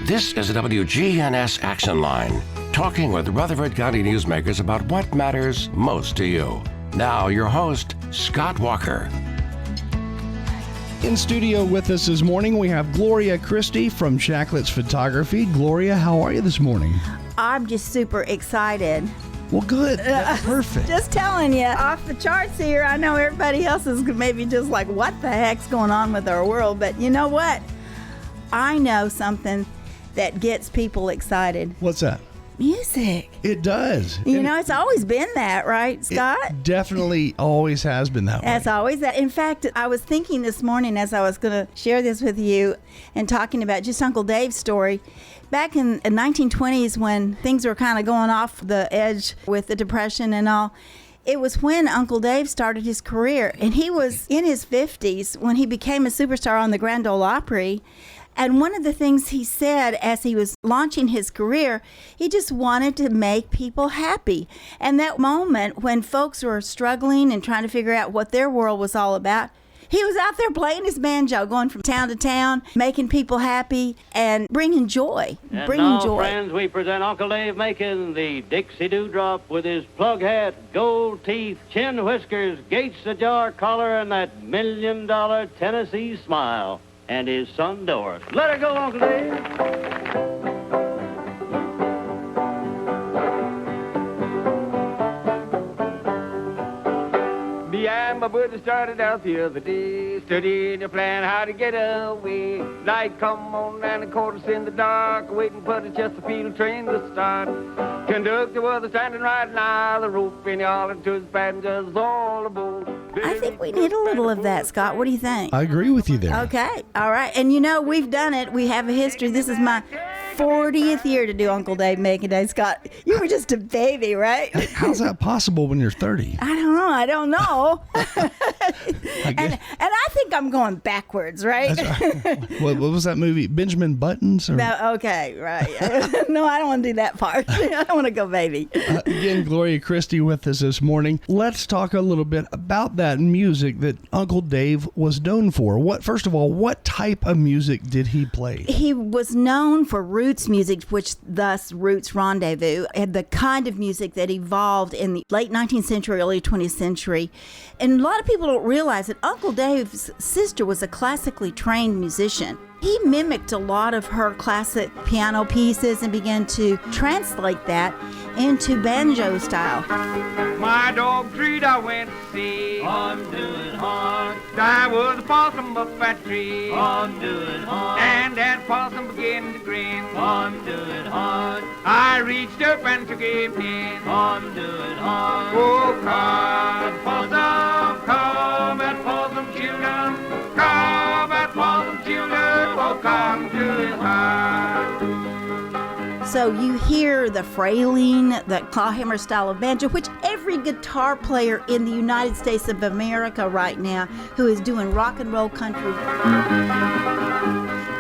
This is a WGNS Action Line, talking with Rutherford County newsmakers about what matters most to you. Now, your host, Scott Walker. In studio with us this morning, we have Gloria Christie from Shacklett's Photography. Gloria, how are you this morning? I'm just super excited. Well, good. That's perfect. Just telling you, off the charts here. I know everybody else is maybe just like, what the heck's going on with our world? But you know what? I know something that gets people excited. What's that? Music. It does. You know, it's always been that, right, Scott? It definitely always has been that way. That's always that. In fact, I was thinking this morning as I was going to share this with you and talking about just Uncle Dave's story. Back in the 1920s, when things were kind of going off the edge with the Depression and all, it was when Uncle Dave started his career. And he was in his 50s when he became a superstar on the Grand Ole Opry. And one of the things he said as he was launching his career, he just wanted to make people happy. And that moment when folks were struggling and trying to figure out what their world was all about, he was out there playing his banjo, going from town to town, making people happy and bringing joy. And bringing now, joy. friends, we present Uncle Dave Macon, the Dixie Dewdrop, with his plug hat, gold teeth, chin whiskers, Gates Ajar collar, and that $1 million Tennessee smile. And his son Doris. Let her go, Uncle Dave. Me and my brother started out the other day, studying a plan how to get away. Night come on and the quarters in the dark, waiting for the Chesterfield train to start. Conductor was standing right now, the rope in the all into his passengers all aboard. I think we need a little of that, Scott. What do you think? I agree with you there. Okay. All right. And you know, we've done it. We have a history. This is my 40th year to do Uncle Dave Macon Days. Scott, you were just a baby, right? How's that possible when you're 30? I don't know. And I think I'm going backwards, right? That's right. What was that movie? Benjamin Buttons? Or? No, okay, right. No, I don't want to do that part. I want to go baby. Again, Gloria Christie with us this morning. Let's talk a little bit about that music that Uncle Dave was known for. First of all, what type of music did he play? He was known for roots music, which thus roots Rendezvous, and the kind of music that evolved in the late 19th century, early 20th century. And a lot of people don't realize that Uncle Dave's sister was a classically trained musician. He mimicked a lot of her classic piano pieces and began to translate that into banjo style. My dog treat I went to see. I'm doing hard. There was a possum up that tree. I'm doing hard. And that possum began to grin. I'm doing hard. I reached up and took him in. I'm doing hard. Oh, come at possum children. Come at possum children. Oh, come to his heart. So you hear the frailing, the clawhammer style of banjo, which every guitar player in the United States of America right now who is doing rock and roll country,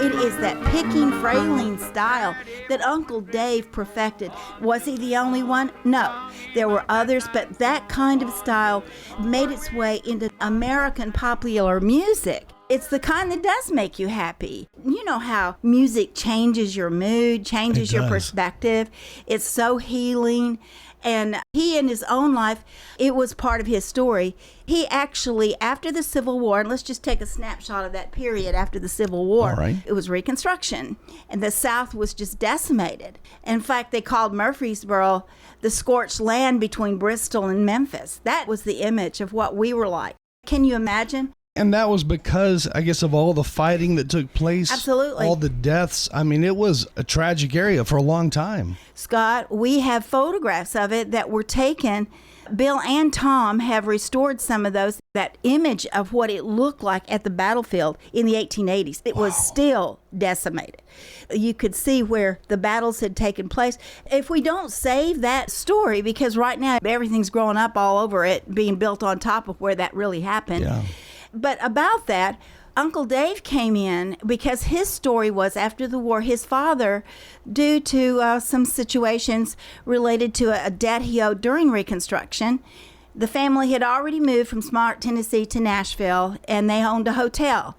it is that picking, frailing style that Uncle Dave perfected. Was he the only one? No. There were others, but that kind of style made its way into American popular music. It's the kind that does make you happy. You know how music changes your mood, changes your perspective. It's so healing. And he, in his own life, it was part of his story. He actually, after the Civil War, and let's just take a snapshot of that period after the Civil War. All right. It was Reconstruction, and the South was just decimated. In fact, they called Murfreesboro the scorched land between Bristol and Memphis. That was the image of what we were like. Can you imagine? And that was because, I guess, of all the fighting that took place. Absolutely. All the deaths. I mean, it was a tragic area for a long time. Scott, we have photographs of it that were taken. Bill and Tom have restored some of those, that image of what it looked like at the battlefield in the 1880s. It was still decimated. You could see where the battles had taken place. If we don't save that story, because right now everything's growing up all over it, being built on top of where that really happened. Yeah. But about that, Uncle Dave came in because his story was after the war, his father, due to some situations related to a debt he owed during Reconstruction, the family had already moved from Smart, Tennessee to Nashville, and they owned a hotel.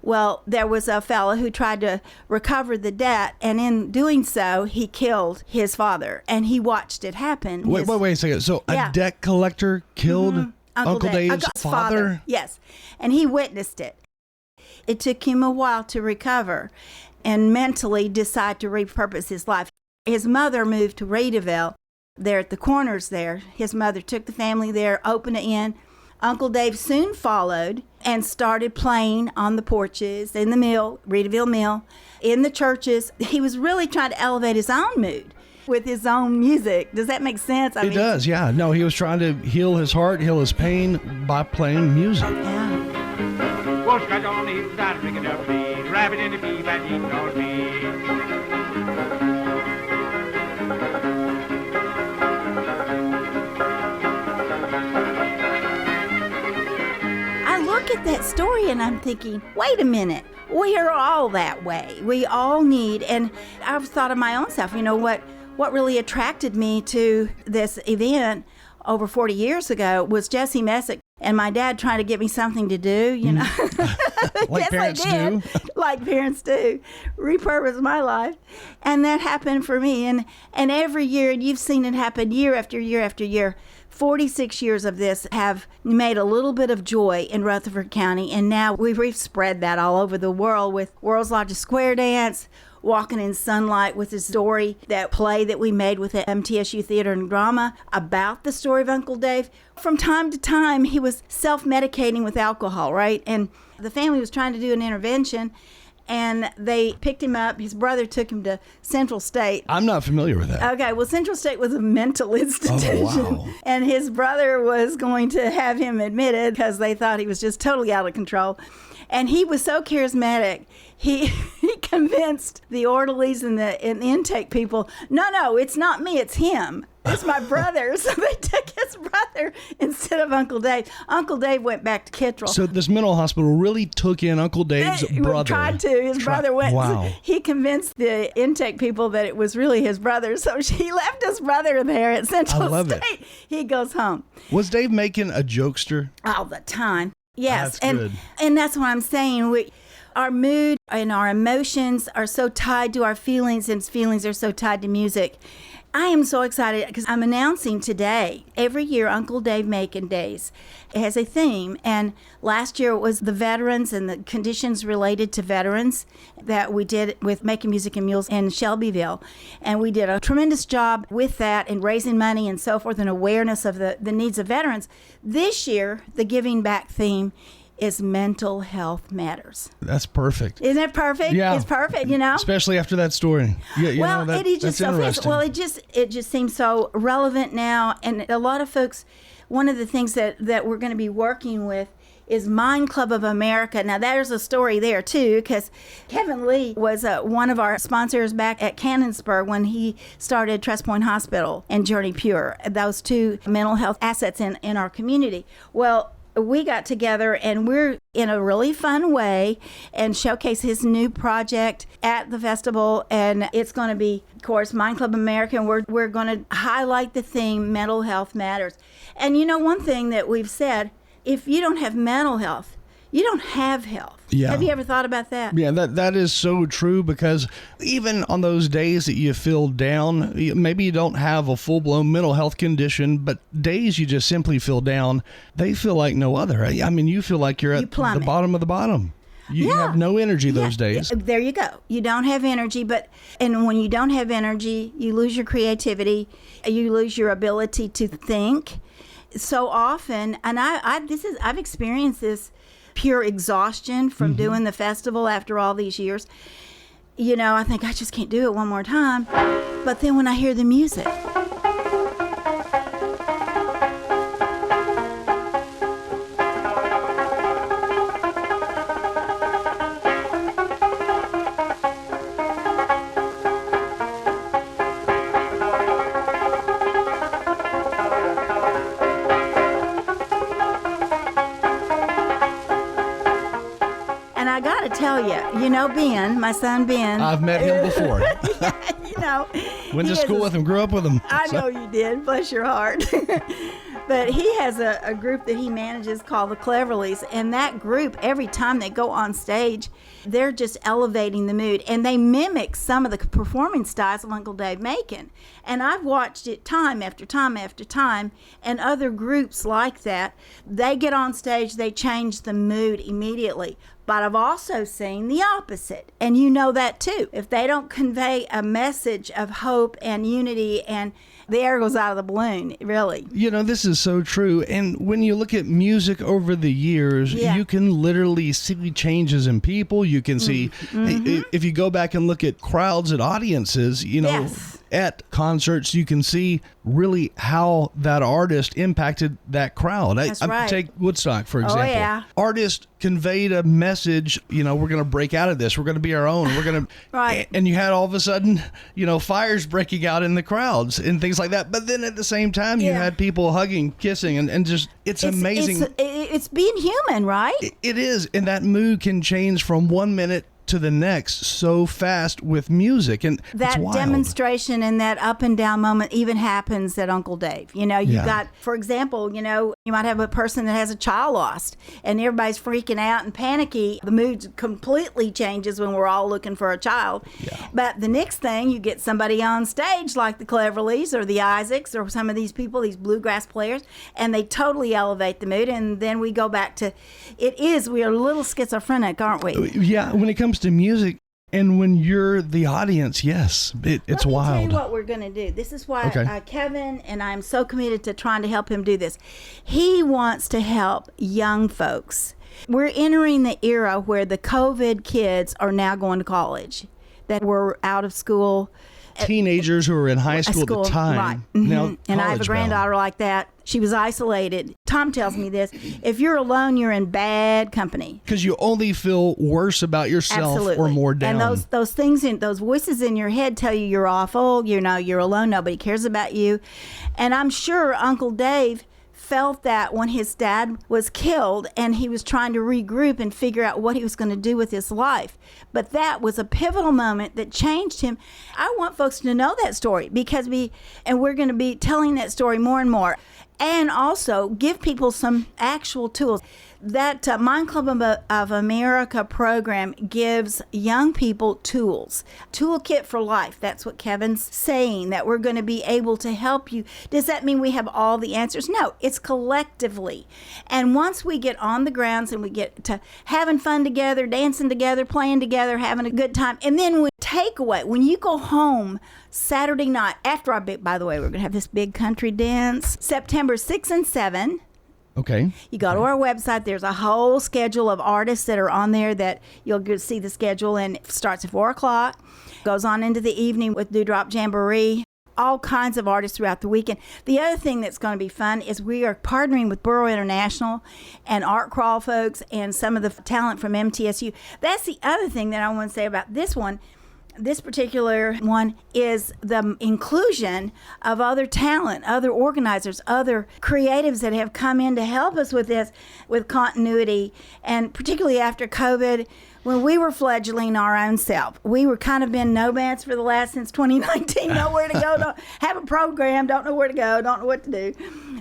Well, there was a fellow who tried to recover the debt, and in doing so, he killed his father, and he watched it happen. Wait a second. So Yeah. a debt collector killed Uncle Dave's Uncle's father? Yes, and he witnessed it. It took him a while to recover and mentally decide to repurpose his life. His mother moved to Rendezvous, there at the corners there. His mother took the family there, opened an inn. Uncle Dave soon followed and started playing on the porches, in the mill, Rendezvous Mill, in the churches. He was really trying to elevate his own mood with his own music. Does that make sense? It does, yeah. No, he was trying to heal his heart, heal his pain by playing music. Yeah. Well, Scotch on the hillside, picking up the rabbit in the beef and eating all the meat. I look at that story and I'm thinking, wait a minute, we are all that way. We all need, and I've thought of my own self, you know, what really attracted me to this event over 40 years ago was Jesse Messick and my dad trying to get me something to do, you know. Like parents do. Like parents do. Repurpose my life. And that happened for me. And every year, and you've seen it happen year after year after year, 46 years of this have made a little bit of joy in Rutherford County. And now we've spread that all over the world with World's Largest Square Dance, Walking in Sunlight with the story, that play that we made with the MTSU Theater and Drama about the story of Uncle Dave. From time to time, he was self-medicating with alcohol, right? And the family was trying to do an intervention, and they picked him up. His brother took him to Central State. I'm not familiar with that. Okay, well, Central State was a mental institution. Oh, wow. And his brother was going to have him admitted because they thought he was just totally out of control. And he was so charismatic, he convinced the orderlies and the intake people, no, it's not me, it's him. It's my brother. So they took his brother instead of Uncle Dave. Uncle Dave went back to Kittrell. So this mental hospital really took in Uncle Dave's brother. Tried to. His brother went. Wow. He convinced the intake people that it was really his brother. So he left his brother there at Central I love State. it. He goes home. Was Dave Macon a jokester? All the time. Yes. That's good. And that's what I'm saying. Our mood and our emotions are so tied to our feelings, and feelings are so tied to music. I am so excited because I'm announcing today, every year, Uncle Dave Macon Days has a theme. And last year it was the veterans and the conditions related to veterans that we did with Making Music and Mules in Shelbyville. And we did a tremendous job with that and raising money and so forth and awareness of the needs of veterans. This year, the Giving Back theme is Mental Health Matters. That's perfect. Isn't it perfect? Yeah. It's perfect, you know? Especially after that story. Yeah, Well, it is just that's so interesting. well, it just seems so relevant now, and a lot of folks. One of the things that we're going to be working with is Mind Club of America. Now, there's a story there too, because Kevin Lee was one of our sponsors back at Cannonsburg when he started Trust Point Hospital and Journey Pure. Those two mental health assets in our community. Well, we got together and we're in a really fun way and showcase his new project at the festival, and it's going to be, of course, Mind Club America, and we're going to highlight the theme Mental Health Matters. And you know, one thing that we've said, if you don't have mental health, you don't have health. Yeah. Have you ever thought about that? Yeah, that is so true, because even on those days that you feel down, maybe you don't have a full-blown mental health condition, but days you just simply feel down, they feel like no other. I mean, you feel like you're at the bottom of the bottom. You have no energy those days. There you go. You don't have energy, and when you don't have energy, you lose your creativity, you lose your ability to think. So often, and I've experienced this pure exhaustion from doing the festival after all these years. You know, I think I just can't do it one more time. But then when I hear the music, I got to tell you, you know Ben, my son Ben. I've met him before. You know. Went to school with him, grew up with him. I know you did, bless your heart. But he has a group that he manages called the Cleverleys, and that group, every time they go on stage, they're just elevating the mood, and they mimic some of the performing styles of Uncle Dave Macon. And I've watched it time after time after time, and other groups like that, they get on stage, they change the mood immediately. But I've also seen the opposite, and you know that too. If they don't convey a message of hope and unity, and the air goes out of the balloon, really. You know, this is so true. And when you look at music over the years, you can literally see changes in people. You can see, if you go back and look at crowds at audiences, you know, at concerts, you can see really how that artist impacted that crowd. That's right. Take Woodstock, for example. Oh, yeah. Artist conveyed a message, you know, we're going to break out of this. We're going to be our own. We're going to, right. And you had all of a sudden, you know, fires breaking out in the crowds and things like that. But then at the same time, you had people hugging, kissing, and just, it's amazing. It's being human, right? It is. And that mood can change from 1 minute to the next so fast with music, and that demonstration and that up and down moment even happens at Uncle Dave. You know, you've got, for example, you know, you might have a person that has a child lost and everybody's freaking out and panicky. The mood completely changes when we're all looking for a child. But the next thing, you get somebody on stage like the Cleverleys or the Isaacs or some of these people, these bluegrass players, and they totally elevate the mood. And then we go back to, we are a little schizophrenic, aren't we? Yeah, when it comes to music, and when you're the audience, it's wild. Let me tell you what we're going to do. This is why Kevin, and I'm so committed to trying to help him do this. He wants to help young folks. We're entering the era where the COVID kids are now going to college, that were out of school. Teenagers who were in high school at the time. Right. Now, and I have a granddaughter like that. She was isolated. Tom tells me this. If you're alone, you're in bad company. Because you only feel worse about yourself or more down. And those things, those voices in your head tell you you're awful, you know, you're alone, nobody cares about you. And I'm sure Uncle Dave felt that when his dad was killed and he was trying to regroup and figure out what he was going to do with his life. But that was a pivotal moment that changed him. I want folks to know that story because we're going to be telling that story more and more. And also give people some actual tools. That Mind Club of America program gives young people tools. Toolkit for life. That's what Kevin's saying, that we're going to be able to help you. Does that mean we have all the answers? No, it's collectively. And once we get on the grounds and we get to having fun together, dancing together, playing together, having a good time, and then when you go home Saturday night, after by the way, we're going to have this big country dance, September 6 and 7. Okay. You go to our website. There's a whole schedule of artists that are on there that you'll see the schedule, and it starts at 4 o'clock, goes on into the evening with Dewdrop Jamboree, all kinds of artists throughout the weekend. The other thing that's going to be fun is we are partnering with Borough International and Art Crawl folks and some of the talent from MTSU. That's the other thing that I want to say about this one. This particular one is the inclusion of other talent, other organizers, other creatives that have come in to help us with this, with continuity. And particularly after COVID, when we were fledgling our own self, we were kind of been nomads for the last since 2019, nowhere to go, don't have a program, don't know where to go, don't know what to do.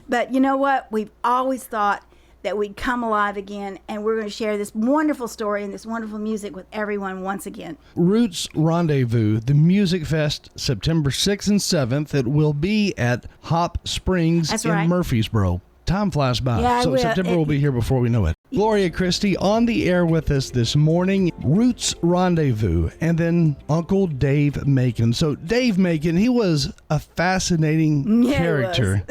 But you know what? We've always thought that we'd come alive again, and we're going to share this wonderful story and this wonderful music with everyone once again. Roots Rendezvous, the Music Fest, September 6th and 7th. It will be at Hop Springs in Murfreesboro. Time flies by. Yeah, so September will be here before we know it. Gloria Christie on the air with us this morning. Roots Rendezvous, and then Uncle Dave Macon. So Dave Macon, he was a fascinating character.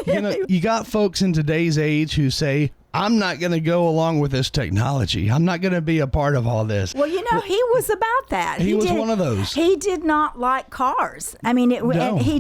You know, you got folks in today's age who say, I'm not going to go along with this technology. I'm not going to be a part of all this. Well, you know, he was about that. He was one of those. He did not like cars. I mean, and he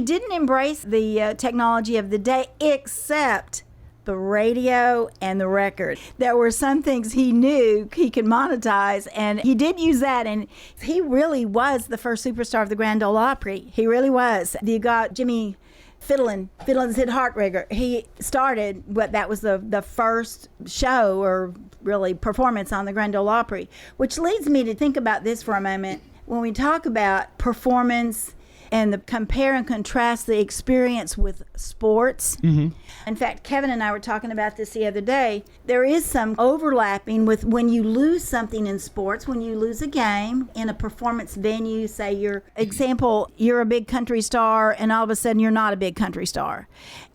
didn't embrace the technology of the day, except the radio and the record. There were some things he knew he could monetize, and he did use that, and he really was the first superstar of the Grand Ole Opry. He really was. You got Jimmy Fiddlin' Sid Hartrigger. He started that was the first show or really performance on the Grand Ole Opry, which leads me to think about this for a moment. When we talk about performance, and the compare and contrast the experience with sports. In fact, Kevin and I were talking about this the other day. There is some overlapping with when you lose something in sports, when you lose a game in a performance venue, say you're a big country star and all of a sudden you're not a big country star.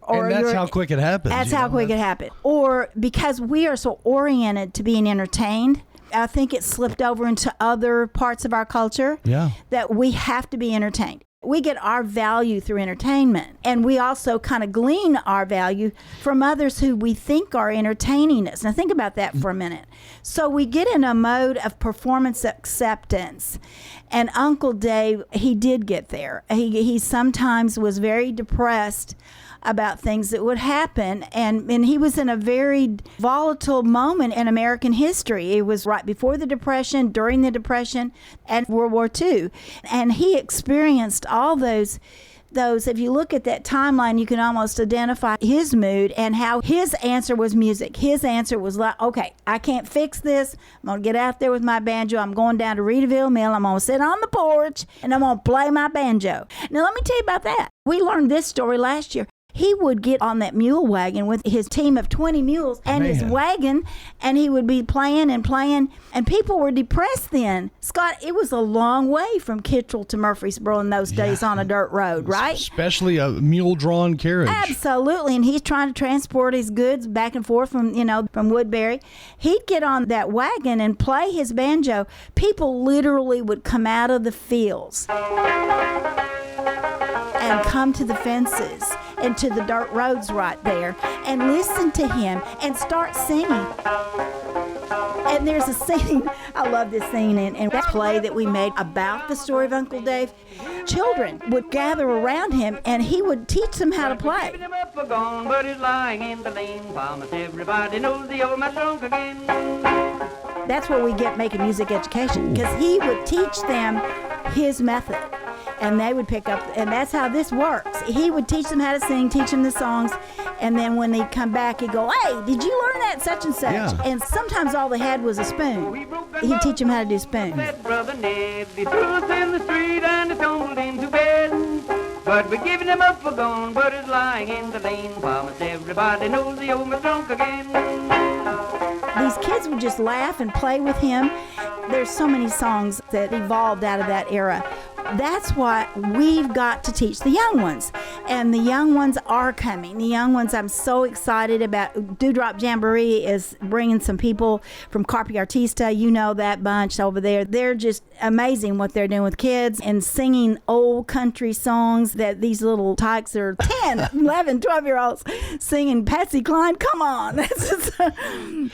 And that's how quick it happens. That's how quick it happened. Or because we are so oriented to being entertained, I think it slipped over into other parts of our culture that we have to be entertained. We get our value through entertainment, and we also kind of glean our value from others who we think are entertaining us. Now think about that for a minute. So we get in a mode of performance acceptance, and Uncle Dave, he did get there. He sometimes was very depressed about things that would happen, and he was in a very volatile moment in American history. It was right before the Depression, during the Depression, and World War II, and he experienced all those. If you look at that timeline, you can almost identify his mood and how his answer was music. His answer was like, okay, I can't fix this. I'm going to get out there with my banjo. I'm going down to Reedville Mill. I'm going to sit on the porch, and I'm going to play my banjo. Now, let me tell you about that. We learned this story last year. He would get on that mule wagon with his team of 20 mules and his wagon, and he would be playing, and people were depressed then. Scott, it was a long way from Kittrell to Murfreesboro in those days on a dirt road, right? Especially a mule-drawn carriage. Absolutely, and he's trying to transport his goods back and forth from Woodbury. He'd get on that wagon and play his banjo. People literally would come out of the fields and come to the fences and to the dirt roads right there and listen to him and start singing. And there's a scene, I love this scene, and that play that we made about the story of Uncle Dave. Children would gather around him, and he would teach them how to play. That's where we get making music education, because he would teach them his method. And they would pick up, and that's how this works. He would teach them how to sing, teach them the songs, and then when they'd come back, he'd go, hey, did you learn that such and such? Yeah. And sometimes all they had was a spoon. He'd teach them how to do spoons. Brother Ned, he threw us in the street and he tumbled into bed. But we're giving him up for gone, but he's lying in the lane. Promise everybody knows the old man's drunk again. These kids would just laugh and play with him. There's so many songs that evolved out of that era. That's why we've got to teach the young ones. And the young ones are coming. The young ones, I'm so excited about. Dewdrop Jamboree is bringing some people from Carpe Artista. You know that bunch over there. They're just amazing what they're doing with kids and singing old country songs that these little tykes are 10, 11, 12-year-olds singing Patsy Cline. Come on.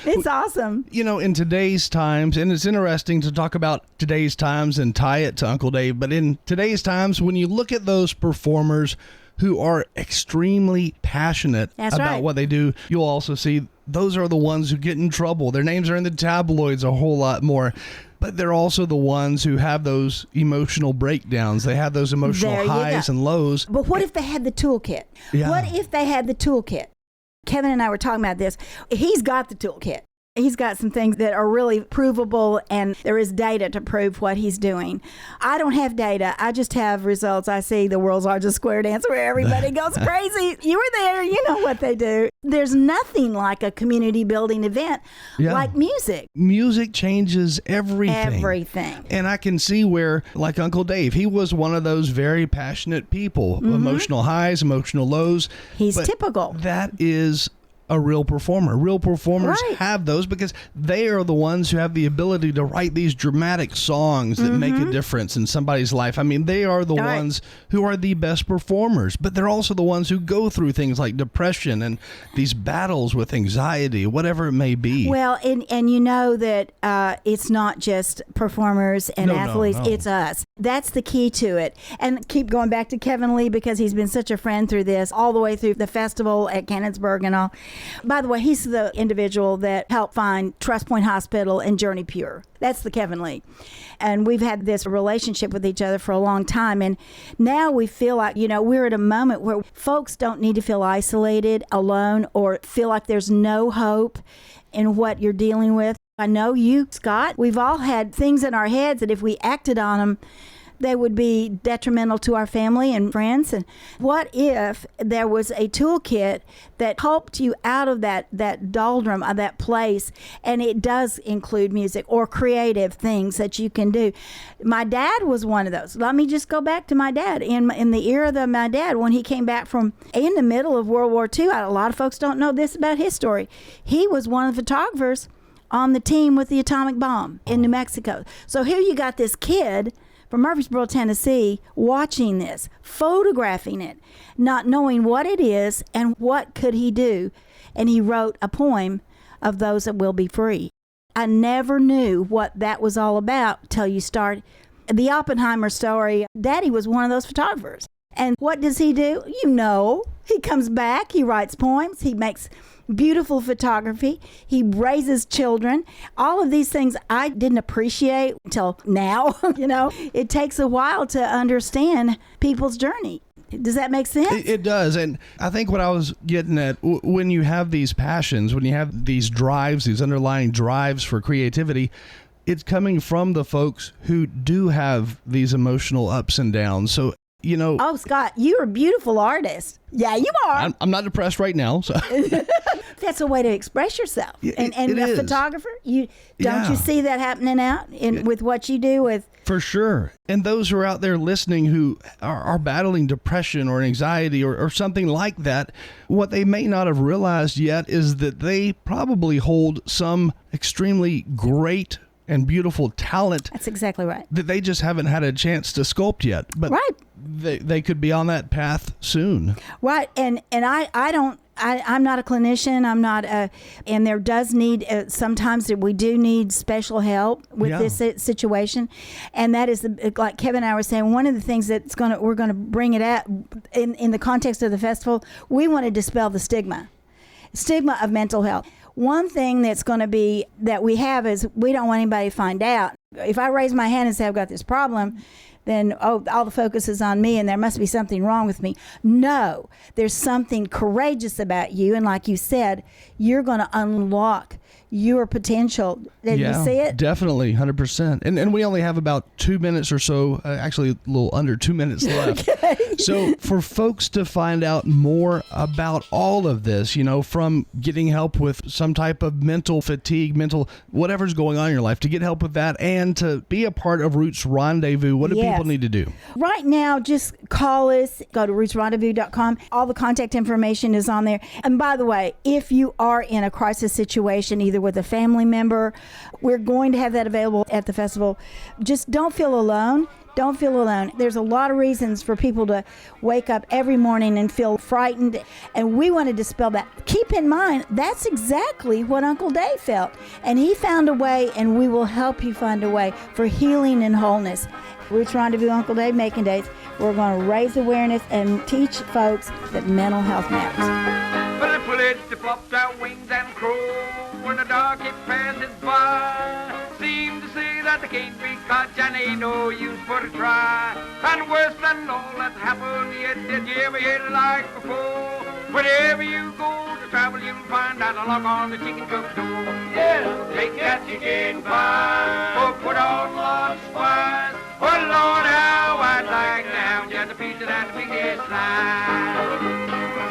It's awesome. You know, in today's times, and it's interesting to talk about today's times and tie it to Uncle Dave, but in today's times, when you look at those performers who are extremely passionate about what they do, you'll also see those are the ones who get in trouble. Their names are in the tabloids a whole lot more. But they're also the ones who have those emotional breakdowns. They have those emotional highs and lows. But what if they had the toolkit? Yeah. What if they had the toolkit? Kevin and I were talking about this. He's got the toolkit. He's got some things that are really provable, and there is data to prove what he's doing. I don't have data. I just have results. I see the world's largest square dance where everybody goes crazy. You were there. You know what they do. There's nothing like a community building event like music. Music changes everything. Everything. And I can see where, like Uncle Dave, he was one of those very passionate people. Mm-hmm. Emotional highs, emotional lows. He's typical. That is a real performer. Real performers have those because they are the ones who have the ability to write these dramatic songs that make a difference in somebody's life. I mean, they are the ones who are the best performers, but they're also the ones who go through things like depression and these battles with anxiety, whatever it may be. Well, and you know that it's not just performers and athletes, it's us. That's the key to it. And keep going back to Kevin Lee because he's been such a friend through this, all the way through the festival at Cannonsburg and all. By the way, he's the individual that helped find Trust Point Hospital and Journey Pure. That's the Kevin Lee. And we've had this relationship with each other for a long time. And now we feel like, you know, we're at a moment where folks don't need to feel isolated, alone, or feel like there's no hope in what you're dealing with. I know you, Scott, we've all had things in our heads that if we acted on them, they would be detrimental to our family and friends. And what if there was a toolkit that helped you out of that doldrum of that place? And it does include music or creative things that you can do. My dad was one of those. Let me just go back to my dad. In the era of my dad, when he came back from in the middle of World War II, a lot of folks don't know this about his story. He was one of the photographers on the team with the atomic bomb in New Mexico. So here you got this kid from Murfreesboro, Tennessee, watching this, photographing it, not knowing what it is and what could he do. And he wrote a poem of those that will be free. I never knew what that was all about till you start the Oppenheimer story. Daddy was one of those photographers. And what does he do? He comes back, he writes poems, he makes beautiful photography, he raises children. All of these things I didn't appreciate until now. It takes a while to understand people's journey. Does that make sense? It does. And I think what I was getting at, when you have these passions, when you have these drives, these underlying drives for creativity, it's coming from the folks who do have these emotional ups and downs. So, Oh, Scott, you're a beautiful artist. Yeah, you are. I'm not depressed right now. So. That's a way to express yourself. And it a is. photographer, you see that happening out with what you do with? For sure. And those who are out there listening who are battling depression or anxiety or something like that, what they may not have realized yet is that they probably hold some extremely great and beautiful talent. That's exactly right. That they just haven't had a chance to sculpt yet. But right. They could be on that path soon. Right. And I'm not a clinician. I'm not and there does need, sometimes we do need special help with this situation. And that is, like Kevin and I were saying, one of the things we're going to bring it at in the context of the festival, we want to dispel the stigma of mental health. One thing that's going to be that we have is we don't want anybody to find out. If I raise my hand and say I've got this problem, then all the focus is on me and there must be something wrong with me. No, there's something courageous about you. And like you said, you're going to unlock your potential. Did you see it? Definitely, 100%. And we only have about 2 minutes or so, actually a little under 2 minutes left. Okay. So for folks to find out more about all of this, from getting help with some type of mental fatigue, whatever's going on in your life, to get help with that and to be a part of Roots Rendezvous, what do people need to do? Right now, just call us. Go to rootsrendezvous.com. All the contact information is on there. And by the way, if you are in a crisis situation, either with a family member, we're going to have that available at the festival. Just don't feel alone. Don't feel alone. There's a lot of reasons for people to wake up every morning and feel frightened, and we want to dispel that. Keep in mind, that's exactly what Uncle Dave felt, and he found a way, and we will help you find a way for healing and wholeness. Roots Rendezvous, Uncle Dave Macon Days. We're going to raise awareness and teach folks that mental health matters. But the bullets, they flopped out wings and crow when the dog kept passing by. Seem to say that they can't be caught and ain't no use for to try. And worse than all that's happened yet, did you ever hear it like before? Wherever you go to travel, you'll find out a lock on the chicken coop door. Yeah, take that chicken pie, or put on lots of spice. Oh Lord, how I'd like now just a piece of that biggest slice.